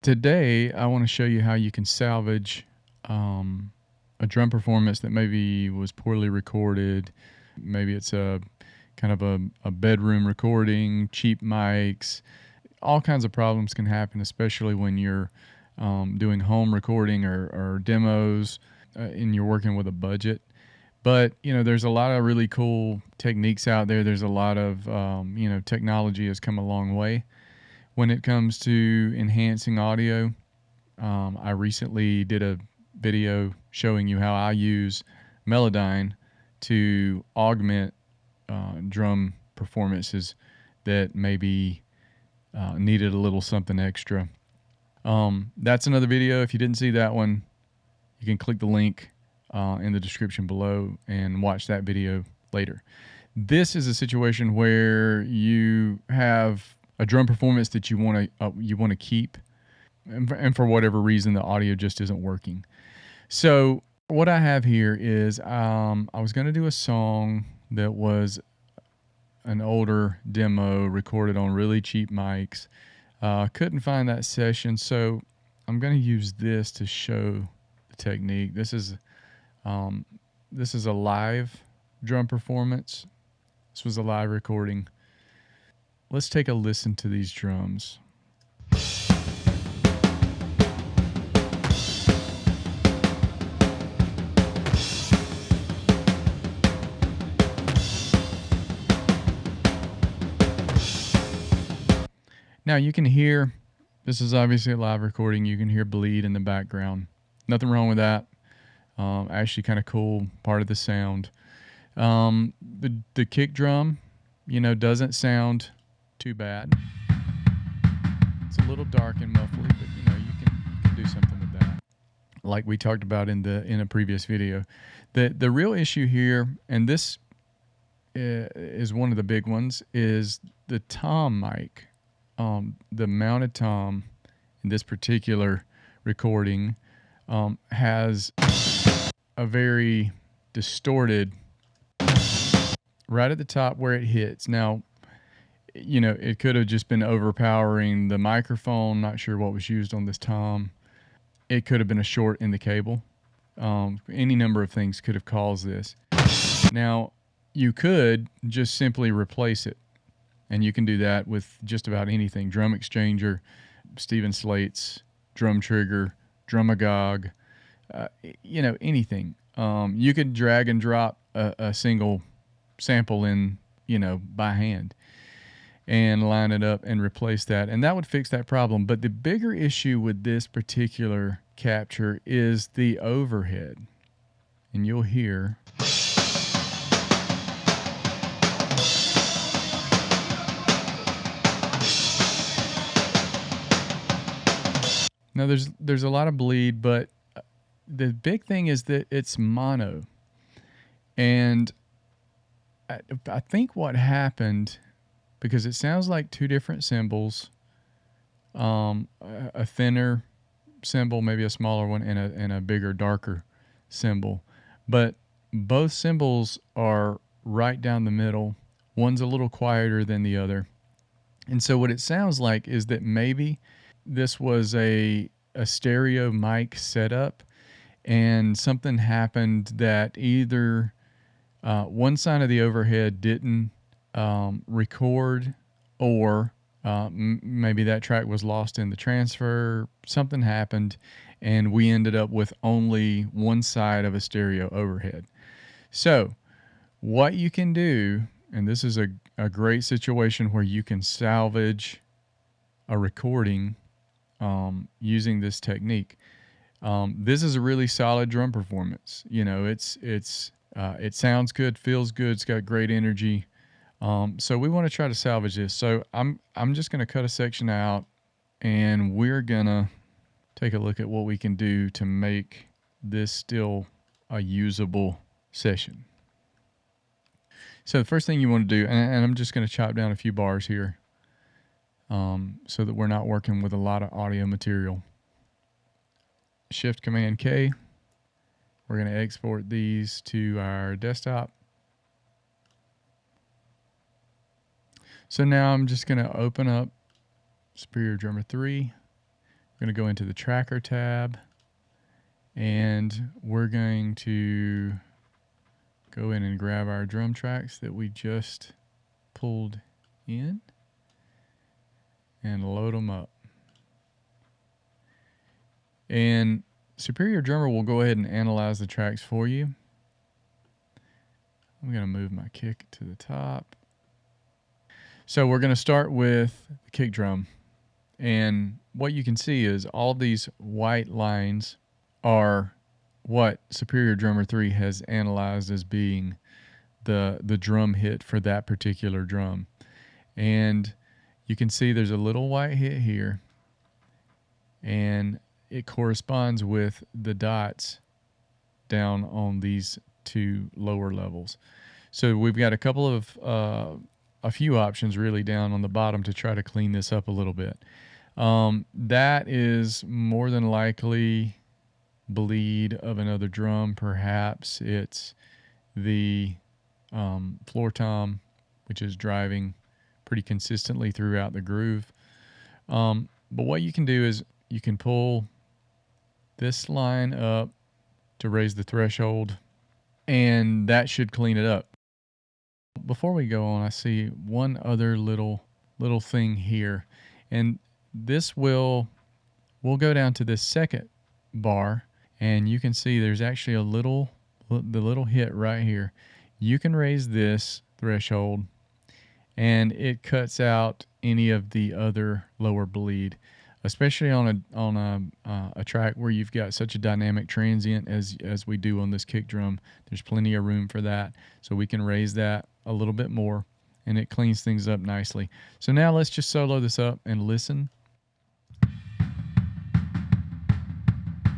Today, I want to show you how you can salvage a drum performance that maybe was poorly recorded. Maybe it's a kind of a bedroom recording, cheap mics. All kinds of problems can happen, especially when you're doing home recording or demos and you're working with a budget. But there's a lot of really cool techniques out there. There's a lot of technology has come a long way when it comes to enhancing audio. I recently did a video showing you how I use Melodyne to augment drum performances that maybe needed a little something extra. That's another video. If you didn't see that one, you can click the link in the description below and watch that video later. This is a situation where you have a drum performance that you want to keep, and for whatever reason the audio just isn't working. So what I have here is I was going to do a song that was an older demo recorded on really cheap mics. Couldn't find that session, so I'm going to use this to show the technique. This is a live drum performance. This was a live recording. Let's take a listen to these drums. Now you can hear, this is obviously a live recording, you can hear bleed in the background. Nothing wrong with that. Actually kind of cool part of the sound. The kick drum, doesn't sound too bad. It's a little dark and muffly, but you can do something with that. Like we talked about in a previous video. The real issue here, and this is one of the big ones, is the tom mic. The mounted tom in this particular recording has a very distorted right at the top where it hits. Now, it could have just been overpowering the microphone. Not sure what was used on this tom. It could have been a short in the cable. Any number of things could have caused this. Now, you could just simply replace it. And you can do that with just about anything. Drum exchanger, Steven Slate's drum trigger, Drumagog, anything. You could drag and drop a single sample in, by hand and line it up and replace that. And that would fix that problem. But the bigger issue with this particular capture is the overhead. And you'll hear... Now there's a lot of bleed, but the big thing is that it's mono. And I think what happened, because it sounds like two different cymbals, a thinner cymbal, maybe a smaller one, and a bigger, darker cymbal. But both cymbals are right down the middle. One's a little quieter than the other. And so what it sounds like is that maybe this was a stereo mic setup, and something happened that either one side of the overhead didn't record, or maybe that track was lost in the transfer. Something happened, and we ended up with only one side of a stereo overhead. So what you can do, and this is a great situation where you can salvage a recording using this technique. This is a really solid drum performance. It sounds good, feels good, it's got great energy. So we want to try to salvage this. So I'm just going to cut a section out, and we're going to take a look at what we can do to make this still a usable session. So the first thing you want to do, and I'm just going to chop down a few bars here, so that we're not working with a lot of audio material. Shift Command K. We're going to export these to our desktop. So now I'm just going to open up Superior Drummer 3. We're going to go into the tracker tab, and we're going to go in and grab our drum tracks that we just pulled in and load them up. And Superior Drummer will go ahead and analyze the tracks for you. I'm going to move my kick to the top. So we're going to start with the kick drum. And what you can see is all these white lines are what Superior Drummer 3 has analyzed as being the drum hit for that particular drum. And you can see there's a little white hit here, and it corresponds with the dots down on these two lower levels. So we've got a couple of a few options really down on the bottom to try to clean this up a little bit. That is more than likely bleed of another drum. Perhaps it's the floor tom, which is driving pretty consistently throughout the groove. But what you can do is you can pull this line up to raise the threshold, and that should clean it up. Before we go on, I see one other little thing here, and this we'll go down to this second bar, and you can see there's actually the little hit right here. You can raise this threshold, and it cuts out any of the other lower bleed, especially on a track where you've got such a dynamic transient as we do on this kick drum. There's plenty of room for that, so we can raise that a little bit more, and it cleans things up nicely. So now let's just solo this up and listen.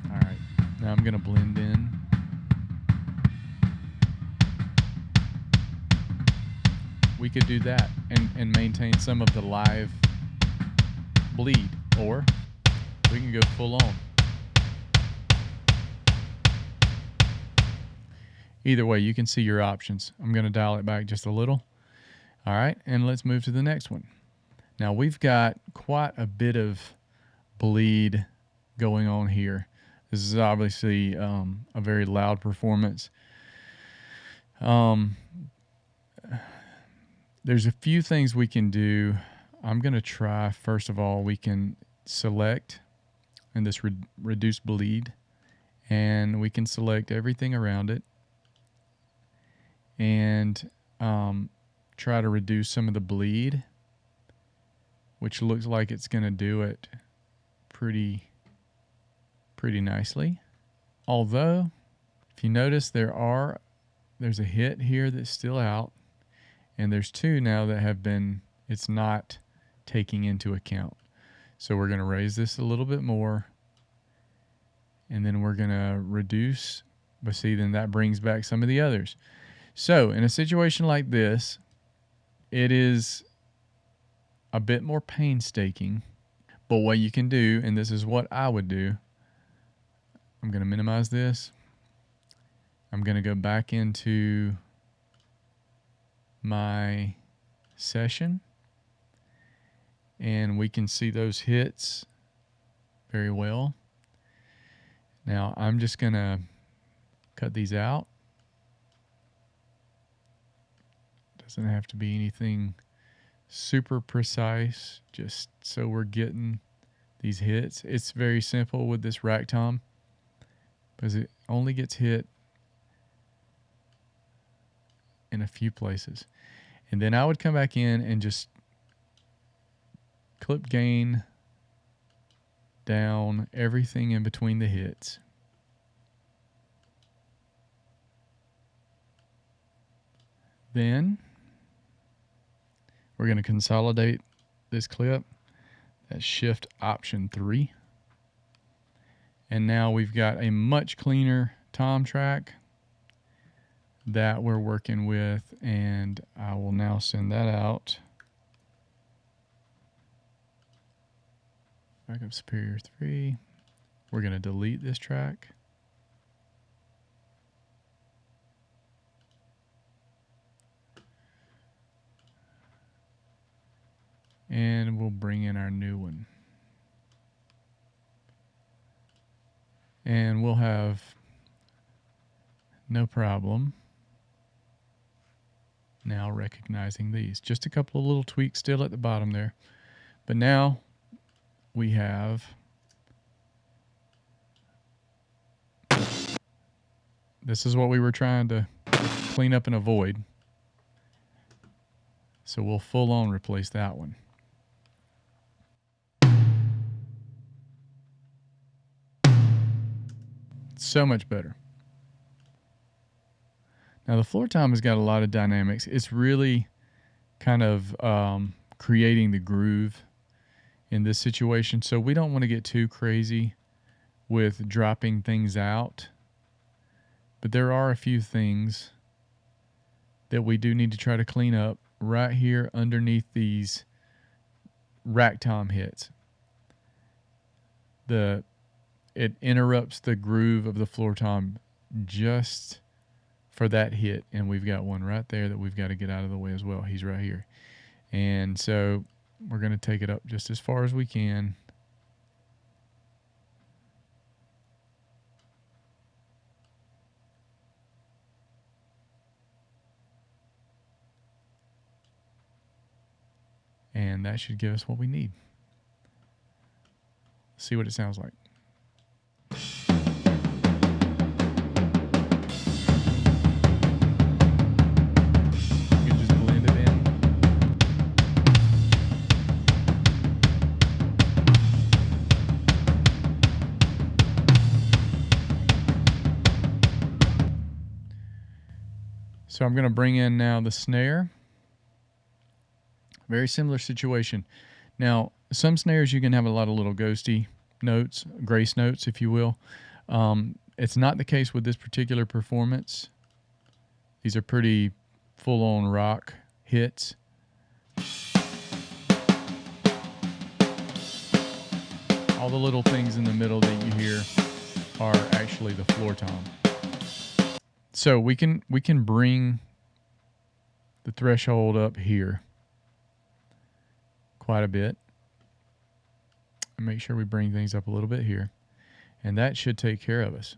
All right, now I'm gonna blend in. We could do that and maintain some of the live bleed, or we can go full on. Either way, you can see your options. I'm going to dial it back just a little. All right, and let's move to the next one. Now we've got quite a bit of bleed going on here. This is obviously a very loud performance. There's a few things we can do. I'm going to try, first of all, we can select in this reduce bleed, and we can select everything around it and try to reduce some of the bleed, which looks like it's going to do it pretty nicely. Although, if you notice, there's a hit here that's still out, and there's two now that it's not taking into account. So we're going to raise this a little bit more, and then we're going to reduce, but see, then that brings back some of the others. So in a situation like this, it is a bit more painstaking, but what you can do, and this is what I would do, I'm going to minimize this. I'm going to go back into my session, and we can see those hits very well. Now I'm just going to cut these out. Doesn't have to be anything super precise, just so we're getting these hits. It's very simple with this rack tom because it only gets hit in a few places. And then I would come back in and just clip gain down everything in between the hits. Then we're going to consolidate this clip. That's Shift Option 3. And now we've got a much cleaner tom track that we're working with, and I will now send that out. Back up Superior 3. We're going to delete this track. And we'll bring in our new one. And we'll have no problem now recognizing these. Just a couple of little tweaks still at the bottom there. But now we have this is what we were trying to clean up and avoid. So we'll full on replace that one. So much better. Now the floor tom has got a lot of dynamics. It's really kind of creating the groove in this situation. So we don't want to get too crazy with dropping things out. But there are a few things that we do need to try to clean up right here underneath these rack tom hits. It interrupts the groove of the floor tom just for that hit, and we've got one right there that we've got to get out of the way as well. He's right here. And so we're going to take it up just as far as we can. And that should give us what we need. See what it sounds like. You can just blend it in. So I'm going to bring in now the snare. Very similar situation. Now, some snares you can have a lot of little ghosty notes, grace notes, if you will. It's not the case with this particular performance. These are pretty full-on rock hits. All the little things in the middle that you hear are actually the floor tom. So we can bring the threshold up here quite a bit. And make sure we bring things up a little bit here. And that should take care of us.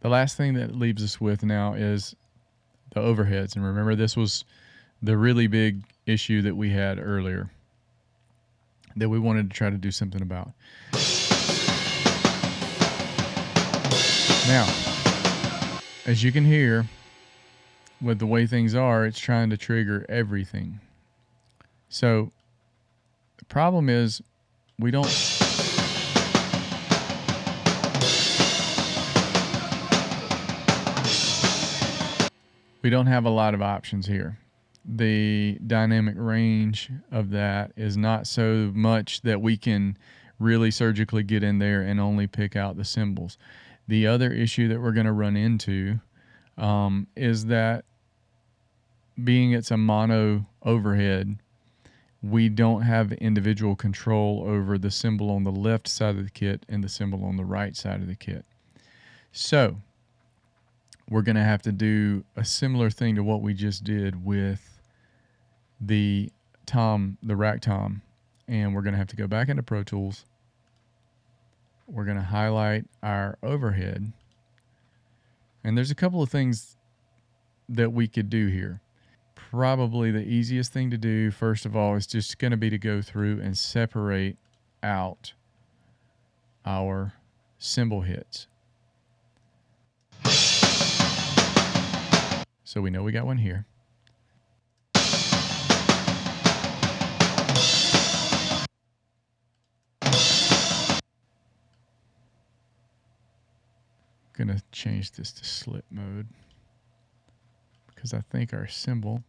The last thing that leaves us with now is the overheads. And remember, this was the really big issue that we had earlier that we wanted to try to do something about. Now, as you can hear, with the way things are, it's trying to trigger everything. So the problem is we don't have a lot of options here. The dynamic range of that is not so much that we can really surgically get in there and only pick out the cymbals. The other issue that we're going to run into is that being it's a mono overhead, we don't have individual control over the cymbal on the left side of the kit and the cymbal on the right side of the kit. So we're going to have to do a similar thing to what we just did with the rack tom. And we're going to have to go back into Pro Tools. We're going to highlight our overhead. And there's a couple of things that we could do here. Probably the easiest thing to do, first of all, is just going to be to go through and separate out our cymbal hits. So we know we got one here. going to change this to slip mode because I think our cymbal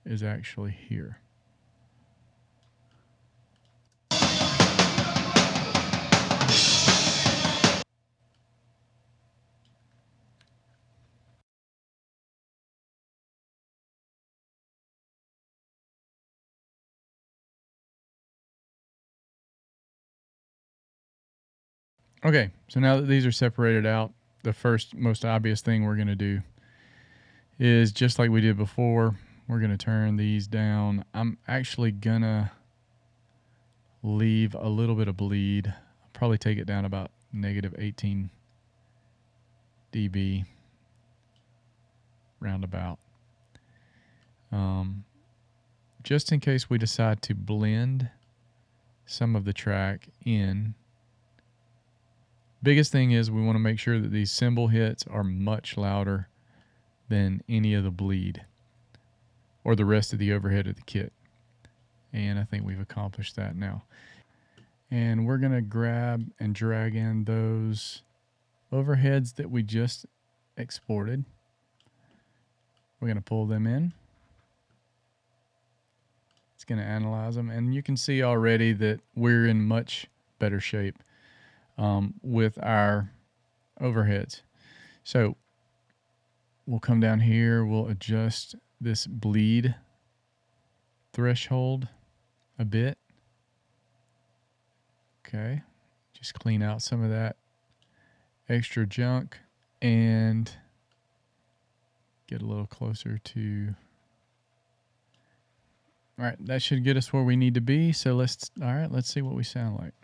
is actually here. Okay, so now that these are separated out, the first most obvious thing we're going to do is just like we did before, we're going to turn these down. I'm actually going to leave a little bit of bleed. I'll probably take it down about negative 18 dB roundabout. Just in case we decide to blend some of the track in. Biggest thing is we want to make sure that these cymbal hits are much louder than any of the bleed or the rest of the overhead of the kit. And I think we've accomplished that now. And we're going to grab and drag in those overheads that we just exported. We're going to pull them in. It's going to analyze them. And you can see already that we're in much better shape with our overheads. So we'll come down here. We'll adjust this bleed threshold a bit. Okay. Just clean out some of that extra junk and get a little closer to. All right, that should get us where we need to be. So let's see what we sound like.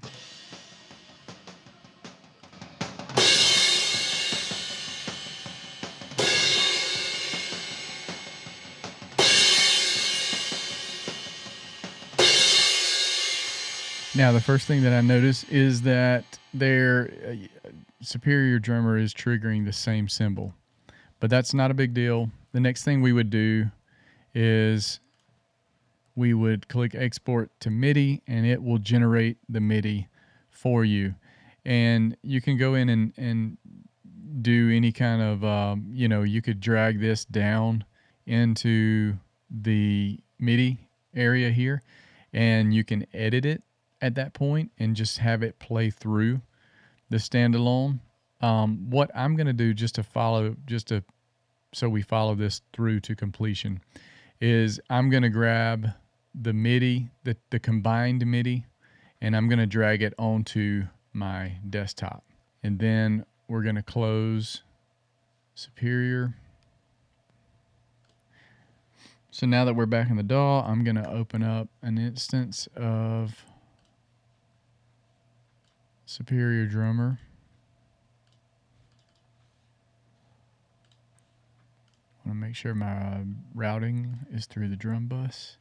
Now, the first thing that I notice is that their superior drummer is triggering the same cymbal, but that's not a big deal. The next thing we would do is we would click export to MIDI and it will generate the MIDI for you. And you can go in and do any kind of, you could drag this down into the MIDI area here and you can edit it at that point and just have it play through the standalone. What I'm going to do so we follow this through to completion is I'm going to grab the MIDI, the combined MIDI, and I'm going to drag it onto my desktop. And then we're going to close Superior. So now that we're back in the DAW, I'm going to open up an instance of Superior Drummer. I want to make sure my routing is through the drum bus.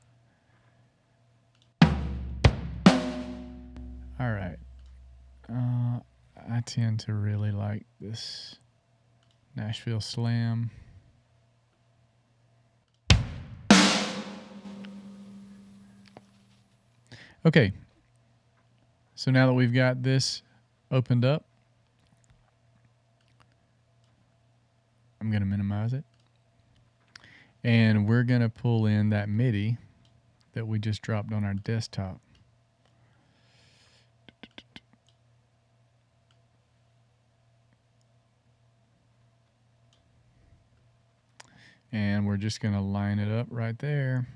All right. I tend to really like this Nashville Slam. Okay. So now that we've got this opened up, I'm going to minimize it. And we're going to pull in that MIDI that we just dropped on our desktop. And we're just going to line it up right there.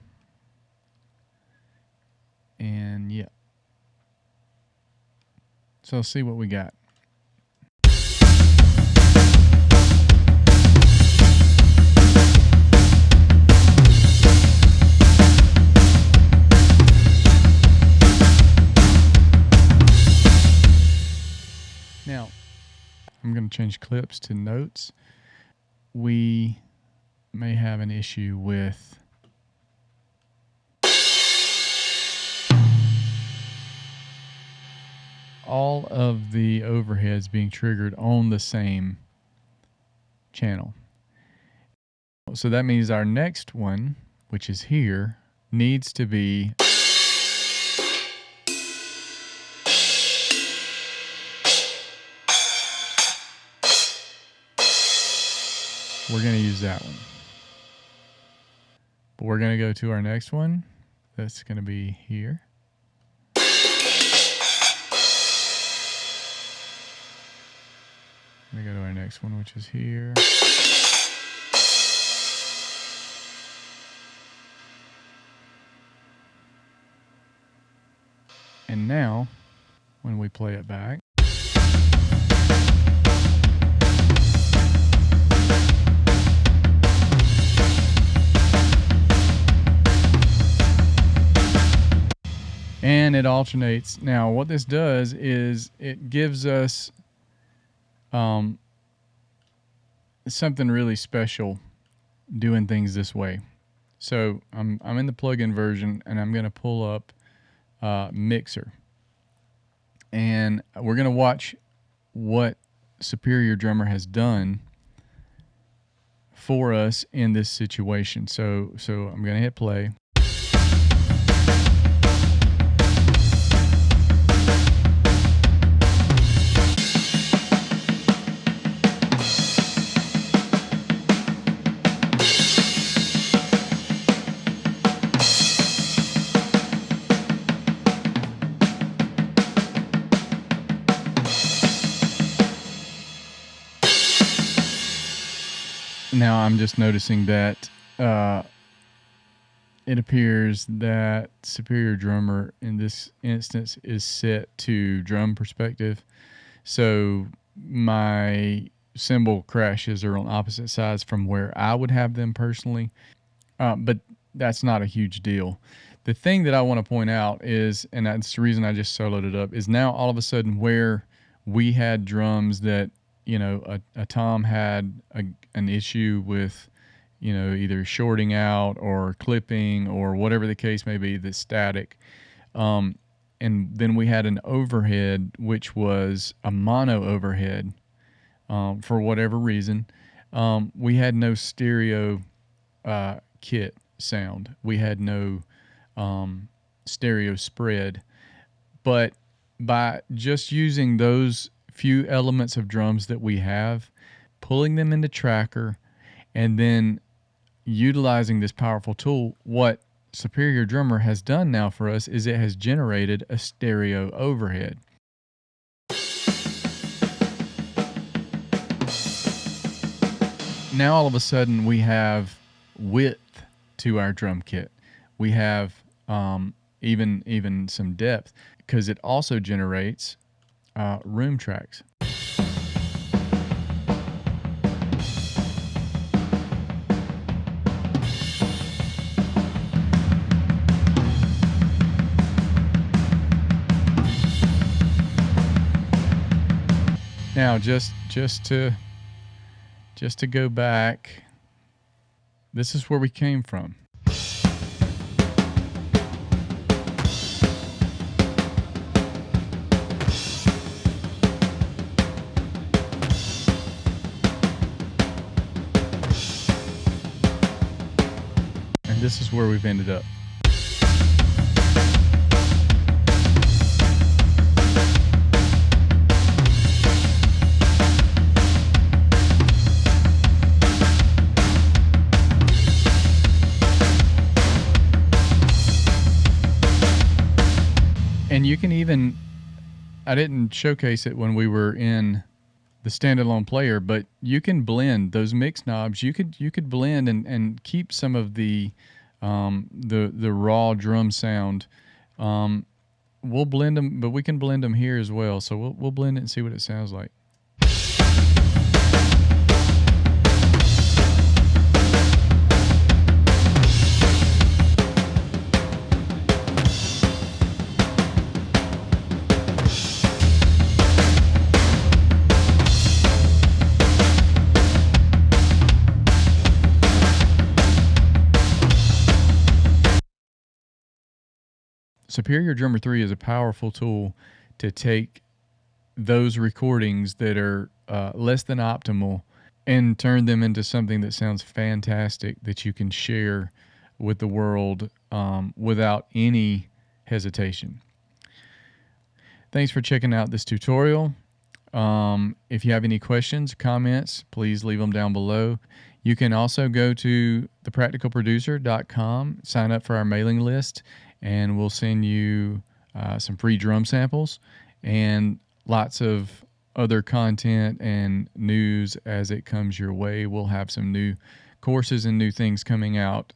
And yeah. So let's see what we got. Now, I'm going to change clips to notes. We may have an issue with all of the overheads being triggered on the same channel. So that means our next one, which is here, needs to be we're going to use that one. But we're going to go to our next one. That's going to be here. I'm going to go to our next one, which is here. And now, when we play it back, and it alternates. Now, what this does is it gives us something really special doing things this way. So I'm in the plugin version, and I'm going to pull up Mixer, and we're going to watch what Superior Drummer has done for us in this situation. So I'm going to hit play. Now I'm just noticing that it appears that Superior Drummer in this instance is set to drum perspective. So my cymbal crashes are on opposite sides from where I would have them personally. But that's not a huge deal. The thing that I want to point out is, and that's the reason I just soloed it up, is now all of a sudden where we had drums that, a tom had an issue with, either shorting out or clipping or whatever the case may be, that's static. And then we had an overhead, which was a mono overhead for whatever reason. We had no stereo kit sound. We had no stereo spread. But by just using those few elements of drums that we have, pulling them into Tracker, and then utilizing this powerful tool, what Superior Drummer has done now for us is it has generated a stereo overhead. Now all of a sudden we have width to our drum kit. We have even some depth, because it also generates room tracks. Now, just to go back, this is where we came from. And this is where we've ended up. And you can even, I didn't showcase it when we were in the standalone player, but you can blend those mix knobs. You could blend and keep some of the raw drum sound. We'll blend them, but we can blend them here as well. So we'll blend it and see what it sounds like. Superior Drummer 3 is a powerful tool to take those recordings that are less than optimal and turn them into something that sounds fantastic that you can share with the world without any hesitation. Thanks for checking out this tutorial. If you have any questions, comments, please leave them down below. You can also go to thepracticalproducer.com, sign up for our mailing list, and we'll send you some free drum samples and lots of other content and news as it comes your way. We'll have some new courses and new things coming out